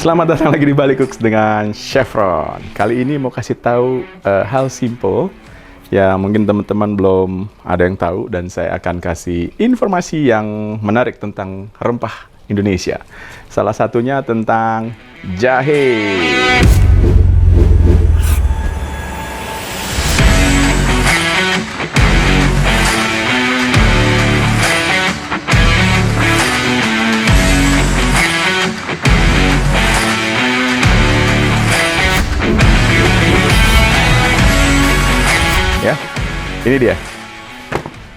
Selamat datang lagi di Bali Cooks dengan Chef Ron. Kali ini mau kasih tahu hal simple yang mungkin teman-teman belum ada yang tahu, dan saya akan kasih informasi yang menarik tentang rempah Indonesia. Salah satunya tentang jahe. Ya, ini dia.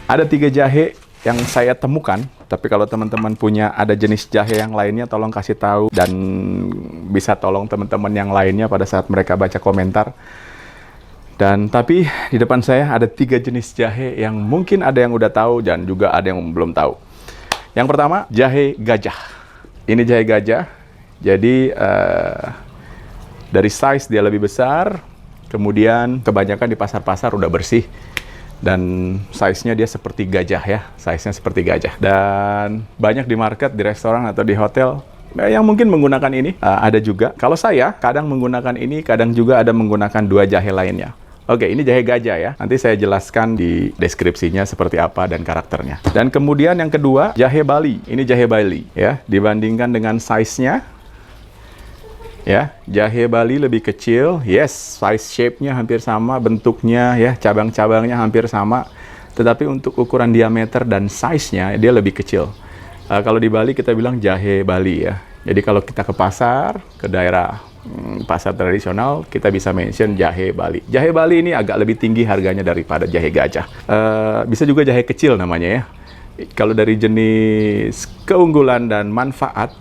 Ada 3 jahe yang saya temukan, tapi kalau teman-teman punya ada jenis jahe yang lainnya, tolong kasih tahu, dan bisa tolong teman-teman yang lainnya pada saat mereka baca komentar. Dan tapi di depan saya ada 3 jenis jahe yang mungkin ada yang udah tahu dan juga ada yang belum tahu. Yang pertama, jahe gajah. Ini jahe gajah. Jadi dari size dia lebih besar. Kemudian kebanyakan di pasar-pasar udah bersih, dan size-nya dia seperti gajah ya, size-nya seperti gajah. Dan banyak di market, di restoran atau di hotel yang mungkin menggunakan ini. Ada juga. Kalau saya kadang menggunakan ini, kadang juga ada menggunakan 2 jahe lainnya. Oke, ini jahe gajah ya. Nanti saya jelaskan di deskripsinya seperti apa dan karakternya. Dan kemudian yang kedua, jahe Bali. Ini jahe Bali ya. Dibandingkan dengan size-nya, ya, jahe Bali lebih kecil. Yes, size shape-nya hampir sama, bentuknya ya, cabang-cabangnya hampir sama. Tetapi untuk ukuran diameter dan size-nya dia lebih kecil. Kalau di Bali kita bilang jahe Bali ya. Jadi kalau kita ke pasar, ke daerah pasar tradisional, kita bisa mention jahe Bali. Jahe Bali ini agak lebih tinggi harganya daripada jahe gajah. Bisa juga jahe kecil namanya ya. Kalau dari jenis keunggulan dan manfaat,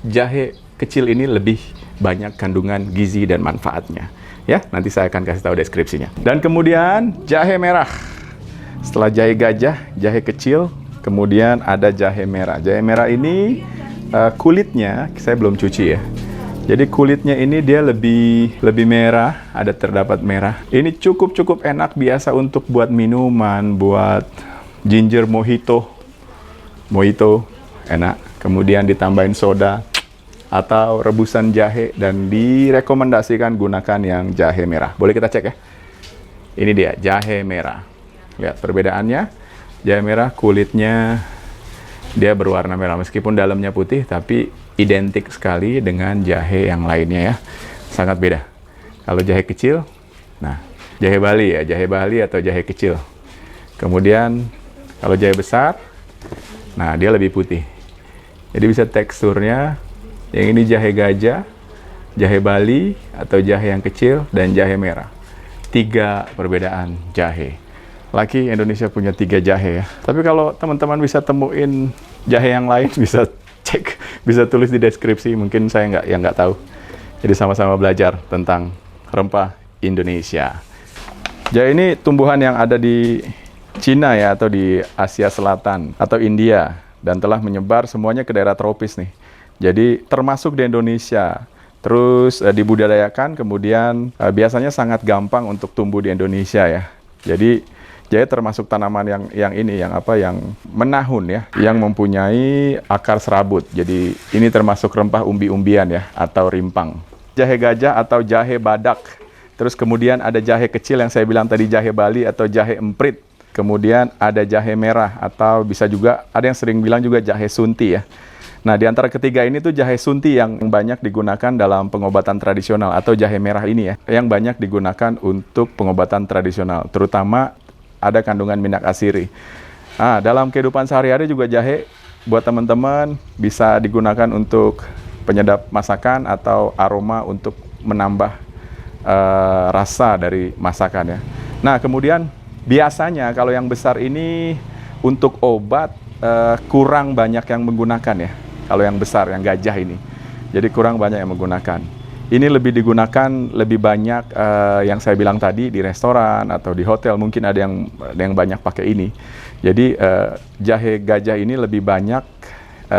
jahe kecil ini lebih banyak kandungan gizi dan manfaatnya. Ya, nanti saya akan kasih tahu deskripsinya. Dan kemudian jahe merah. Setelah jahe gajah, jahe kecil, kemudian ada jahe merah. Jahe merah ini kulitnya saya belum cuci ya. Jadi kulitnya ini dia lebih merah, ada terdapat merah. Ini cukup enak biasa untuk buat minuman, buat ginger mojito enak. Kemudian ditambahin soda atau rebusan jahe, dan direkomendasikan gunakan yang jahe merah. Boleh kita cek ya. Ini dia jahe merah. Lihat perbedaannya. Jahe merah kulitnya dia berwarna merah, meskipun dalamnya putih, tapi identik sekali dengan jahe yang lainnya ya. Sangat beda. Kalau jahe kecil, nah jahe Bali ya, jahe Bali atau jahe kecil. Kemudian kalau jahe besar, nah dia lebih putih. Jadi bisa teksturnya. Yang ini jahe gajah, jahe Bali atau jahe yang kecil, dan jahe merah. 3 perbedaan jahe. Laki Indonesia punya 3 jahe ya. Tapi kalau teman-teman bisa temuin jahe yang lain, bisa cek, bisa tulis di deskripsi. Mungkin saya nggak tahu. Jadi sama-sama belajar tentang rempah Indonesia. Jahe ini tumbuhan yang ada di Cina ya, atau di Asia Selatan atau India, dan telah menyebar semuanya ke daerah tropis nih. Jadi termasuk di Indonesia, terus dibudidayakan, kemudian biasanya sangat gampang untuk tumbuh di Indonesia ya. Jadi jahe termasuk tanaman yang menahun ya, yang mempunyai akar serabut. Jadi ini termasuk rempah umbi-umbian ya, atau rimpang. Jahe gajah atau jahe badak. Terus kemudian ada jahe kecil yang saya bilang tadi, jahe Bali atau jahe emprit. Kemudian ada jahe merah, atau bisa juga ada yang sering bilang juga jahe sunti ya. Nah, di antara ketiga ini tuh jahe sunti yang banyak digunakan dalam pengobatan tradisional, atau jahe merah ini ya, yang banyak digunakan untuk pengobatan tradisional, terutama ada kandungan minyak asiri. Nah, dalam kehidupan sehari-hari juga jahe buat teman-teman bisa digunakan untuk penyedap masakan atau aroma untuk menambah rasa dari masakan ya. Nah, kemudian biasanya kalau yang besar ini untuk obat kurang banyak yang menggunakan ya. Kalau yang besar, yang gajah ini, jadi kurang banyak yang menggunakan. Ini lebih digunakan lebih banyak yang saya bilang tadi di restoran atau di hotel, mungkin ada yang banyak pakai ini. Jadi jahe gajah ini lebih banyak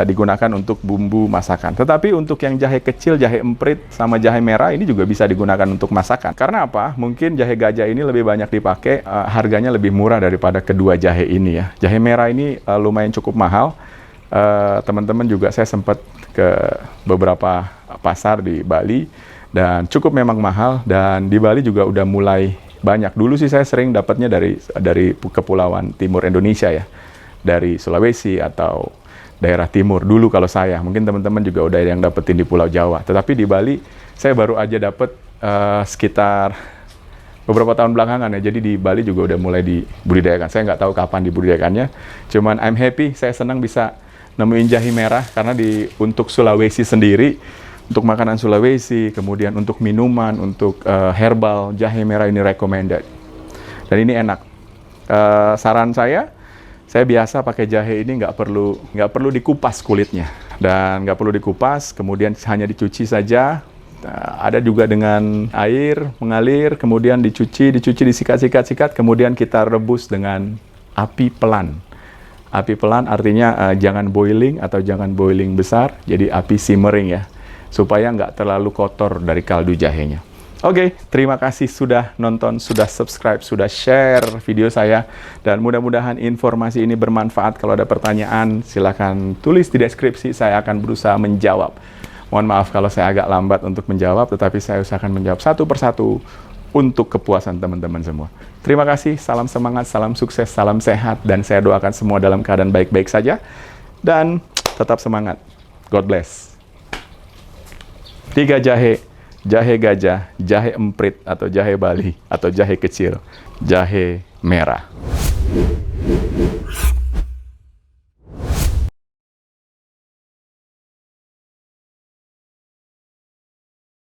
digunakan untuk bumbu masakan. Tetapi untuk yang jahe kecil, jahe emprit sama jahe merah ini juga bisa digunakan untuk masakan. Karena apa? Mungkin jahe gajah ini lebih banyak dipakai, harganya lebih murah daripada kedua jahe ini ya. Jahe merah ini lumayan cukup mahal. teman-teman juga saya sempat ke beberapa pasar di Bali dan cukup memang mahal, dan di Bali juga udah mulai banyak. Dulu sih saya sering dapatnya dari kepulauan timur Indonesia ya, dari Sulawesi atau daerah timur dulu kalau saya. Mungkin teman-teman juga udah yang dapetin di Pulau Jawa. Tetapi di Bali saya baru aja dapet sekitar beberapa tahun belakangan ya. Jadi di Bali juga udah mulai dibudidayakan. Saya nggak tahu kapan dibudidayakannya. Cuman I'm happy, saya senang bisa nemuin jahe merah karena untuk Sulawesi sendiri, untuk makanan Sulawesi, kemudian untuk minuman, untuk herbal, jahe merah ini recommended. Dan ini enak. Saran saya biasa pakai jahe ini nggak perlu dikupas kulitnya, dan nggak perlu dikupas, kemudian hanya dicuci saja. Ada juga dengan air mengalir, kemudian dicuci, disikat, kemudian kita rebus dengan api pelan. Api pelan artinya jangan boiling atau jangan boiling besar, jadi api simmering ya, supaya nggak terlalu kotor dari kaldu jahenya. Oke, terima kasih sudah nonton, sudah subscribe, sudah share video saya, dan mudah-mudahan informasi ini bermanfaat. Kalau ada pertanyaan, silakan tulis di deskripsi, saya akan berusaha menjawab. Mohon maaf kalau saya agak lambat untuk menjawab, tetapi saya usahakan menjawab satu persatu untuk kepuasan teman-teman semua. Terima kasih, salam semangat, salam sukses, salam sehat, dan saya doakan semua dalam keadaan baik-baik saja, dan tetap semangat. God bless. 3 jahe. Jahe gajah, jahe emprit atau jahe Bali, atau jahe kecil, jahe merah.